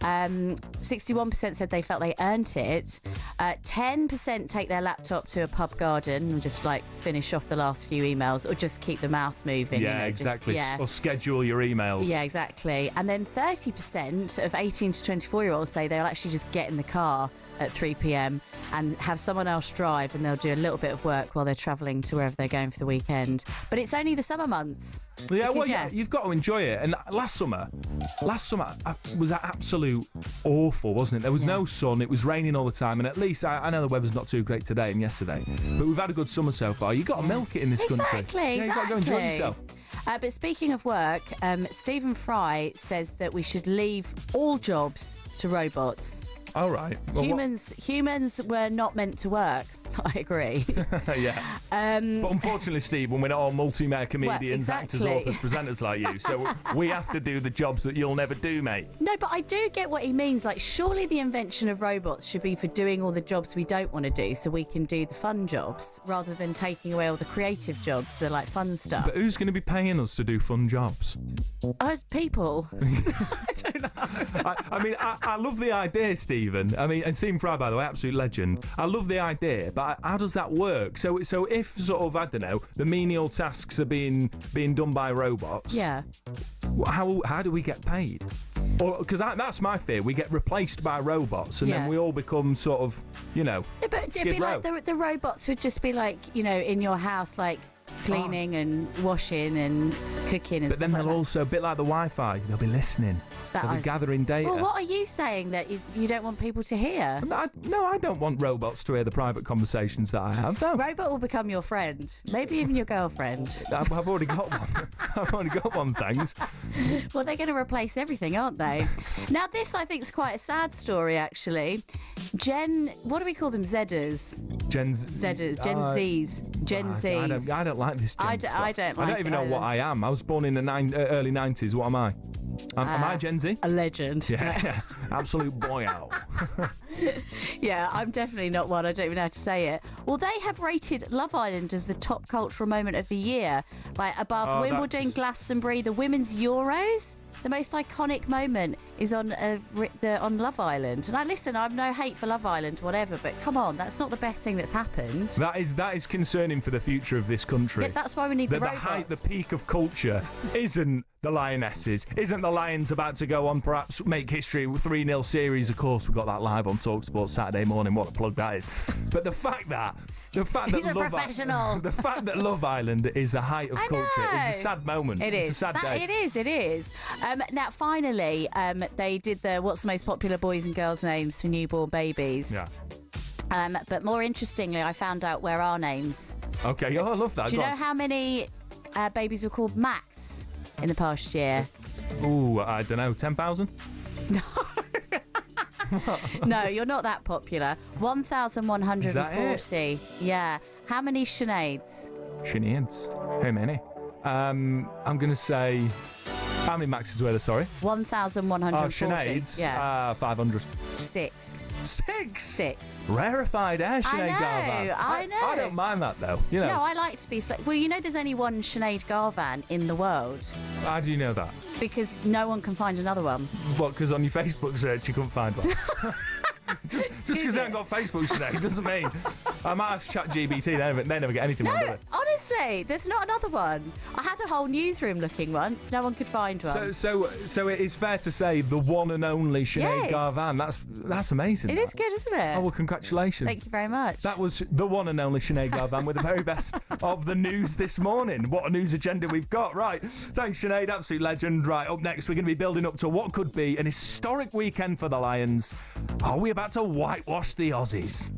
61% said they felt they earned it. 10% take their laptop to a pub garden and just like finish off the last few emails, or just keep the mouse moving. Yeah, exactly. Or schedule your emails. Yeah, exactly. And then 30% of 18 to 24-year-olds say they'll actually just get in the car at 3 p.m. and have someone else drive, and they'll do a little bit of work while they're travelling to wherever they're going for the weekend. But it's only the summer months. Yeah, you've got to enjoy it. And last summer was absolute awful, wasn't it? There was no sun, it was raining all the time, and at least I know the weather's not too great today and yesterday, but we've had a good summer so far. You've got to milk it in this country. Exactly. You've got to go enjoy yourself. But speaking of work, Stephen Fry says that we should leave all jobs to robots. All right. Well, Humans were not meant to work. I agree. Yeah. But unfortunately, Stephen, we're not all multi-media comedians, actors, authors, presenters like you. So we have to do the jobs that you'll never do, mate. No, but I do get what he means. Like, surely the invention of robots should be for doing all the jobs we don't want to do, so we can do the fun jobs rather than taking away all the creative jobs, the like fun stuff. But who's going to be paying us to do fun jobs? People. I don't know. I love the idea, Stephen. I mean, and Stephen Fry, by the way, absolute legend. I love the idea, but how does that work? So if sort of, I don't know, the menial tasks are being done by robots. Yeah. How do we get paid? Or because that's my fear. We get replaced by robots, and then we all become sort of, Yeah, but it'd be like the robots would just be like, in your house, like cleaning and washing and cooking and But then they'll also, a bit like the Wi-Fi, they'll be listening. They'll be gathering data. Well, what are you saying that you don't want people to hear? No, I don't want robots to hear the private conversations that I have. No. Robot will become your friend, maybe even your girlfriend. I've already got one. I've already got one, thanks. Well, they're going to replace everything, aren't they? Now, this I think is quite a sad story, actually. What do we call them? Zedders. Gen Zs. Gen Zs. I don't like this Gen stuff. I don't I don't even know what I am. I was born in the early 90s. What am I? Am I Gen Z? A legend. Yeah. Absolute boy out. Yeah, I'm definitely not one. I don't even know how to say it. Well, they have rated Love Island as the top cultural moment of the year, like above Wimbledon, Glastonbury, the Women's Euros. The most iconic moment is on Love Island. And I'm no hate for Love Island, whatever, but come on, that's not the best thing that's happened. That is concerning for the future of this country. Yeah, that's why we need the robots. The peak of culture isn't the Lionesses, isn't the Lions about to go on, perhaps make history with 3-0 series. Of course, we've got that live on talkSPORT Saturday morning. What a plug that is. But the fact that He's a professional. The fact that Love Island is the height of culture is a sad moment. It's a sad day. It is. Now, finally, they did the What's the Most Popular Boys and Girls Names for Newborn Babies. Yeah. But more interestingly, I found out where our names. Okay, I love that. Do you know how many babies were called Max in the past year? Ooh, I don't know, 10,000? No. No, you're not that popular. 1,140. Yeah. How many Sineads? How many? I'm going to say... How many Maxes were there, sorry? 1,140. Sineads? Yeah. 500. 6. 6? Rarefied air, Sinead Garvan. I know. I don't mind that, though. No, I like to be... Well, there's only one Sinead Garvan in the world. How do you know that? Because no one can find another one. What, because on your Facebook search you couldn't find one? Just because I haven't got Facebook today doesn't mean. I might have ChatGPT, they never get anything wrong, do they? Honestly, there's not another one. I had a whole newsroom looking once. No one could find one. So it is fair to say the one and only Sinead Garvan. That's amazing. It is good, isn't it? Oh, well, congratulations. Thank you very much. That was the one and only Sinead Garvan with the very best of the news this morning. What a news agenda we've got. Right. Thanks, Sinead. Absolute legend. Right, up next, we're going to be building up to what could be an historic weekend for the Lions. Are we about to whitewash the Aussies?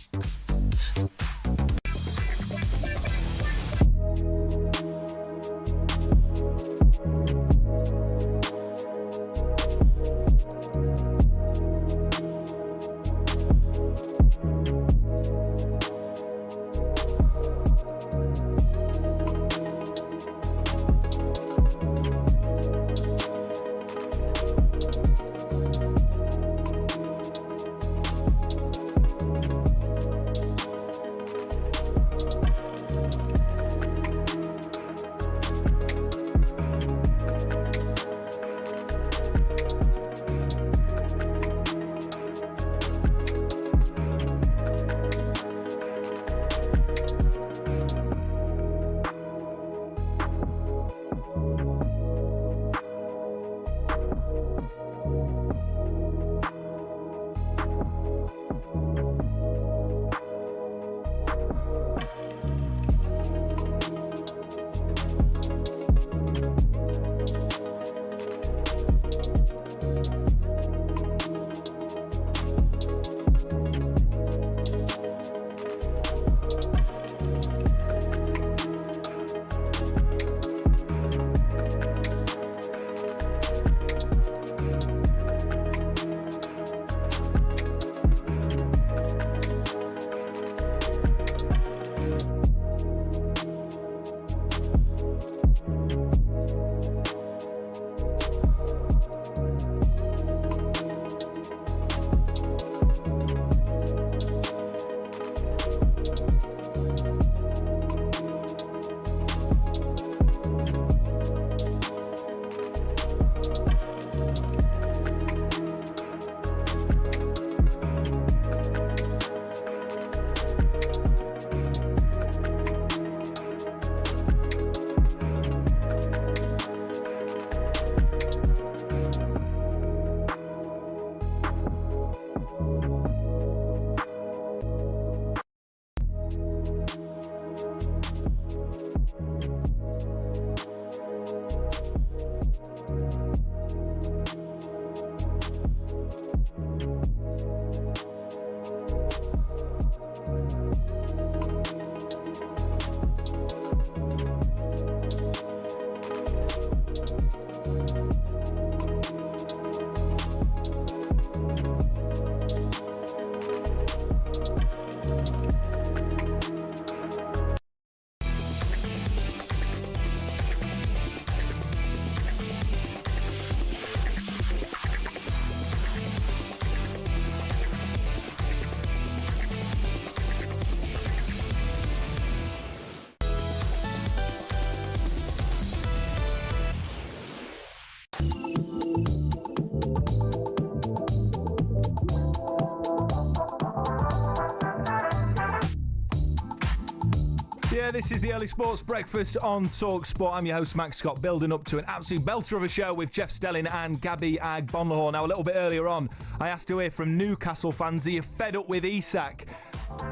Yeah, this is the Early Sports Breakfast on talkSPORT. I'm your host, Max Scott, building up to an absolute belter of a show with Jeff Stelling and Gabby Agbonlahor. Now, a little bit earlier on, I asked to hear from Newcastle fans. Are you fed up with Isak?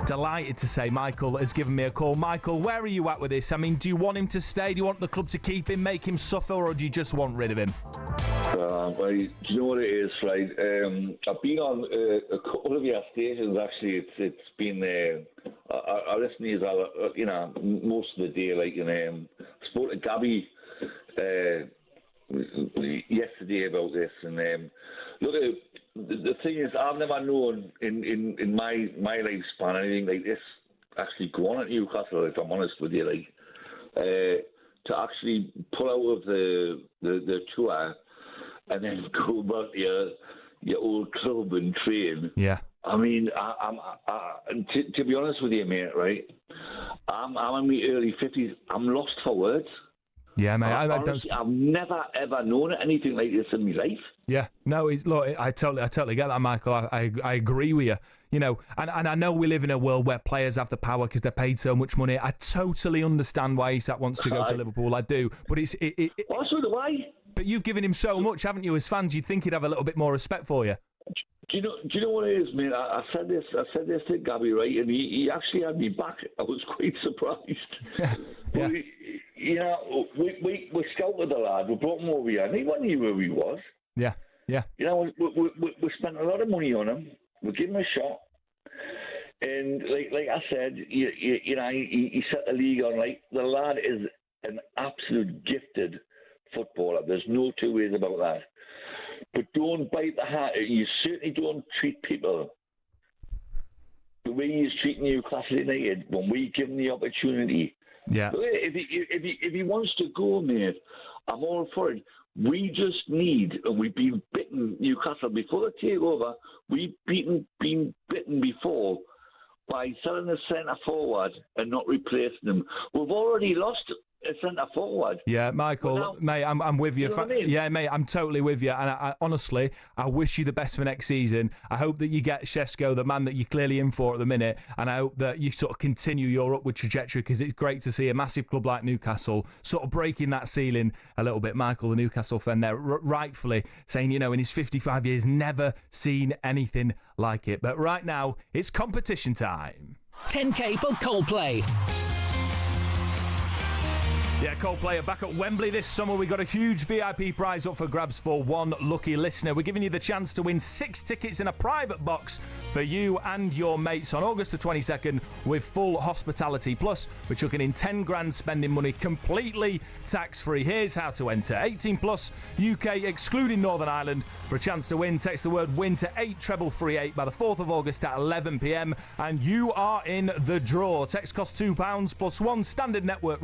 Delighted to say Michael has given me a call. Michael, where are you at with this? I mean, do you want him to stay? Do you want the club to keep him, make him suffer, or do you just want rid of him? Well, do you know what it is, right? I've been on a couple of your stations, actually. It's been... I listen to you, you know, most of the day, like, and spoke to Gabby yesterday about this, and look, the thing is, I've never known in my lifespan anything like this actually go on at Newcastle, if I'm honest with you, like, to actually pull out of the tour and then go back to your old club and train. Yeah. I mean, to be honest with you, mate, right? I'm in my early 50s. I'm lost for words. Yeah, mate. Honestly, I've never ever known anything like this in my life. Yeah, no, look, I totally get that, Michael. I agree with you. You know, and I know we live in a world where players have the power because they're paid so much money. I totally understand why Isak wants to go to Liverpool. I do, but it's also the why. But you've given him so much, haven't you? As fans, you'd think he'd have a little bit more respect for you. Do you know what it is, mate? I said this to Gabby, right? And he actually had me back. I was quite surprised. Yeah. You know, we scouted the lad. We brought him over here, and he knew who he was. Yeah. Yeah. You know, we spent a lot of money on him. We gave him a shot. And like I said, you know, he set the league on. Like, the lad is an absolute gifted footballer. There's no two ways about that. But don't bite the hat. You certainly don't treat people the way he's treating Newcastle United when we give him the opportunity. Yeah. If he wants to go, mate, I'm all for it. We just need, and we've been bitten, Newcastle, before the takeover, we've been bitten before by selling the centre forward and not replacing them. We've already lost a centre forward. Yeah, Michael, now, mate, I'm with you. You know what I mean? Yeah, mate, I'm totally with you. And I honestly, I wish you the best for next season. I hope that you get Šeško, the man that you're clearly in for at the minute, and I hope that you sort of continue your upward trajectory, because it's great to see a massive club like Newcastle sort of breaking that ceiling a little bit. Michael, the Newcastle fan there, rightfully saying, you know, in his 55 years, never seen anything like it. But right now, it's competition time. 10K for Coldplay. Yeah, Coldplay are back at Wembley this summer. We got a huge VIP prize up for grabs for one lucky listener. We're giving you the chance to win 6 tickets in a private box for you and your mates on August the 22nd with full hospitality. Plus, we're chucking in 10 grand spending money completely tax-free. Here's how to enter. 18 plus, UK excluding Northern Ireland. For a chance to win, text the word WIN to 83338 by the 4th of August at 11 p.m. and you are in the draw. Text costs £2 plus one standard network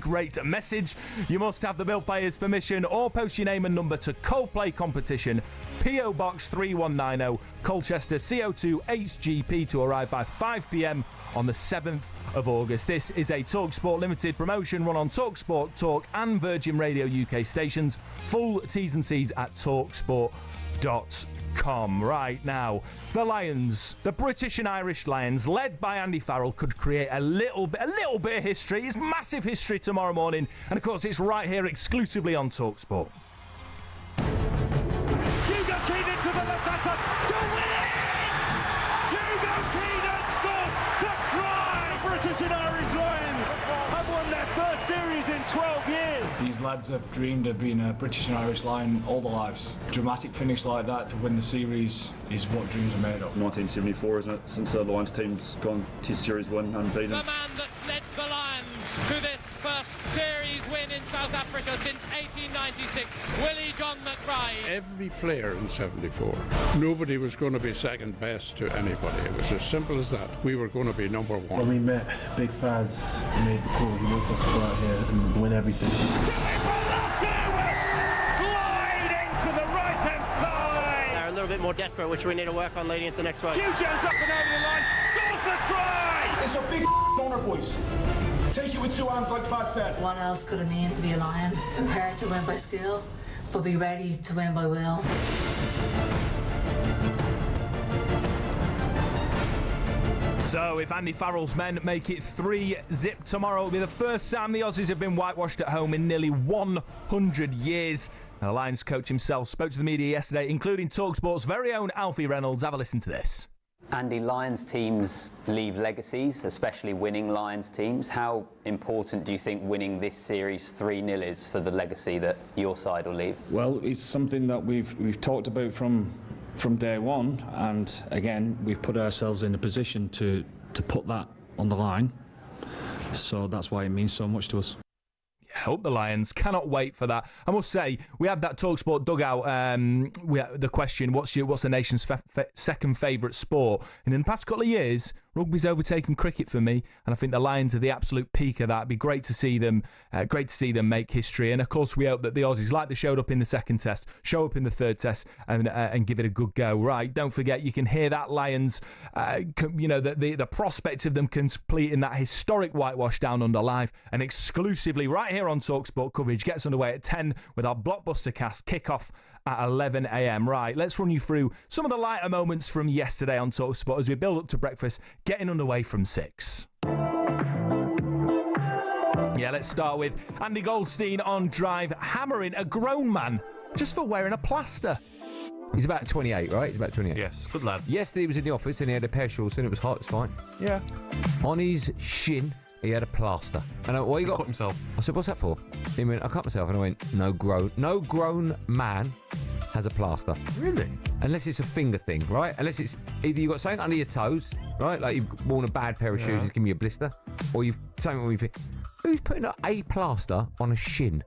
rate message. You must have the bill payer's permission or post your name and number to Coldplay Competition, PO Box 3190, Colchester CO2 HGP, to arrive by 5 p.m. on the 7th of August. This is a talkSPORT limited promotion run on talkSPORT, Talk and Virgin Radio UK stations. Full T's and C's at talksport.com. Right now, the Lions, the British and Irish Lions, led by Andy Farrell, could create a little bit of history. It's massive history tomorrow morning, and of course it's right here exclusively on talkSPORT. Hugo Keenan to the left hand side to win it! Hugo Keenan scores the try! The British and Irish Lions have won their first series in 12 years. He's lads have dreamed of being a British and Irish Lion all their lives. Dramatic finish like that to win the series is what dreams are made of. 1974, isn't it, since the Lions team's gone to Series 1 unbeaten. The man that's led the Lions to this first series win in South Africa since 1896, Willie John McBride. Every player in 74, nobody was going to be second best to anybody. It was as simple as that. We were going to be number one. When we met, Big Faz made the call. He wants us to go out here and win everything. They're a little bit more desperate, which we need to work on leading into next week. Hugh Jones up and over the line, scores the try! It's a big honour, boys. Take it with two hands, like Faz said. What else could it mean to be a Lion? Prepared to win by skill, but be ready to win by will. So, if Andy Farrell's men make it 3-0 tomorrow, it'll be the first time the Aussies have been whitewashed at home in nearly 100 years. And the Lions coach himself spoke to the media yesterday, including talkSPORT's very own Alfie Reynolds. Have a listen to this. Andy, Lions teams leave legacies, especially winning Lions teams. How important do you think winning this series 3-0 is for the legacy that your side will leave? Well, it's something that we've talked about from day one, and again, we've put ourselves in a position to put that on the line. So that's why it means so much to us. I hope the Lions cannot wait for that. I must say, we had that talkSPORT dugout. We had the question: what's the nation's second favourite sport? And in the past couple of years, rugby's overtaken cricket for me, and I think the Lions are the absolute peak of that. It'd be great to see them. Great to see them make history. And of course, we hope that the Aussies, like they showed up in the second test, show up in the third test and give it a good go. Right? Don't forget, you can hear that Lions. The prospect of them completing that historic whitewash down under live and exclusively right here on talkSPORT coverage gets underway at 10 with our blockbuster cast kickoff at 11 a.m. Right, let's run you through some of the lighter moments from yesterday on talkSPORT as we build up to breakfast, getting underway from 6. Yeah, let's start with Andy Goldstein on drive, hammering a grown man just for wearing a plaster. He's about 28, right? He's about 28. Yes, good lad. Yesterday he was in the office and he had a pair of shorts and it was hot, it's fine. Yeah. On his shin, he had a plaster. And I went, what you got? Cut himself. I said, what's that for? He went, I cut myself. And I went, no grown man has a plaster. Really? Unless it's a finger thing, right? Unless it's either you've got something under your toes, right? Like you've worn a bad pair of shoes, it's giving you a blister. Or you've something on your feet. Who's putting a plaster on a shin?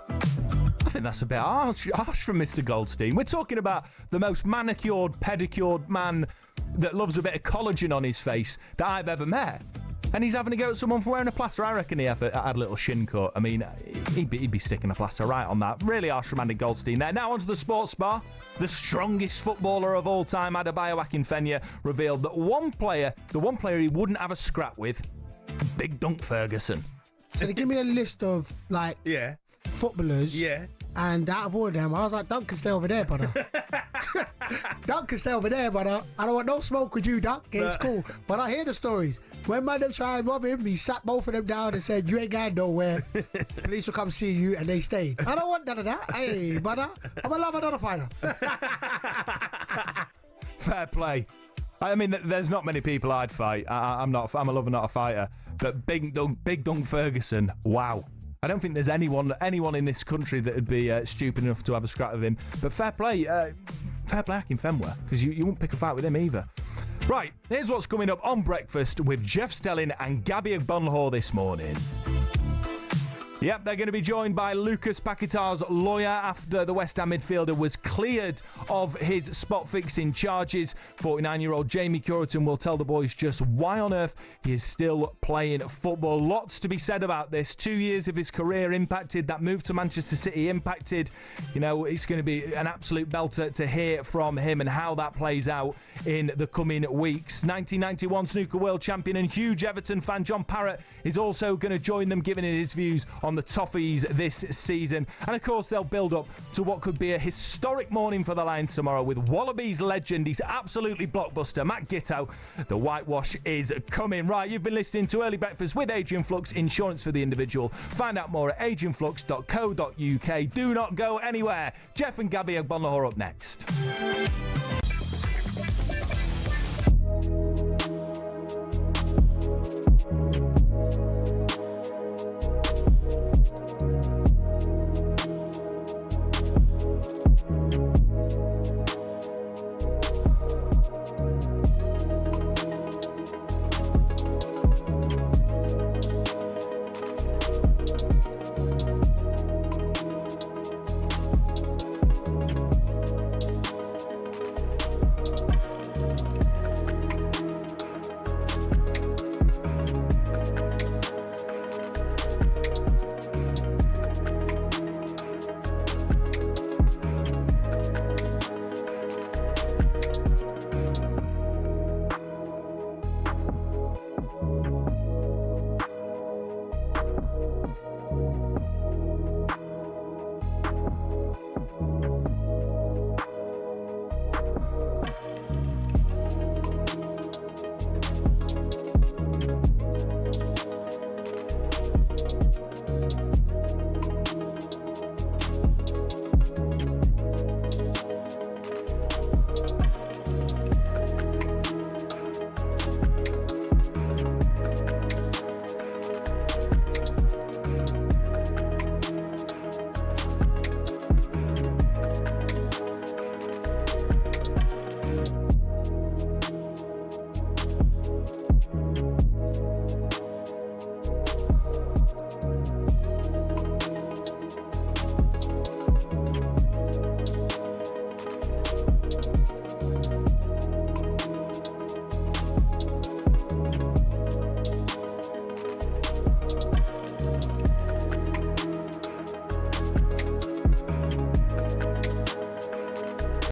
I think that's a bit harsh from Mr. Goldstein. We're talking about the most manicured, pedicured man that loves a bit of collagen on his face that I've ever met. And he's having to go at someone for wearing a plaster. I reckon he had a little shin cut. I mean, he'd be sticking a plaster right on that. Really harsh from Andy Goldstein there. Now onto the sports bar. The strongest footballer of all time, Adebayo Akinfenwa, revealed that the one player he wouldn't have a scrap with, Big Dunk Ferguson. So they give me a list of footballers. Yeah. And out of all of them, I was like, Dunk can stay over there, brother. Dunk can stay over there, brother. I don't want no smoke with you, Dunk. It's cool. But I hear the stories. When man them try and rob him, he sat both of them down and said, you ain't going nowhere. Police will come see you, and they stayed. I don't want none of that. Hey, brother, I'm a lover, not a fighter. Fair play. I mean, there's not many people I'd fight. I'm a lover, not a fighter. But Big Dunk Ferguson, wow. I don't think there's anyone in this country that would be stupid enough to have a scrap with him. But fair play Akinfenwa, because you won't pick a fight with him either. Right, here's what's coming up on breakfast with Jeff Stelling and Gabby Agbonlahor this morning. Yep, they're going to be joined by Lucas Paquetá's lawyer after the West Ham midfielder was cleared of his spot-fixing charges. 49-year-old Jamie Curriton will tell the boys just why on earth he is still playing football. Lots to be said about this. 2 years of his career impacted. That move to Manchester City impacted. You know, it's going to be an absolute belter to hear from him and how that plays out in the coming weeks. 1991 snooker world champion and huge Everton fan John Parrott is also going to join them, giving his views on the Toffees this season. And of course, they'll build up to what could be a historic morning for the Lions tomorrow with Wallabies legend. He's absolutely blockbuster, Matt Gitto. The whitewash is coming. Right, you've been listening to Early Breakfast with Adrian Flux, insurance for the individual. Find out more at adrianflux.co.uk. Do not go anywhere. Jeff and Gabby Agbonlahor up next.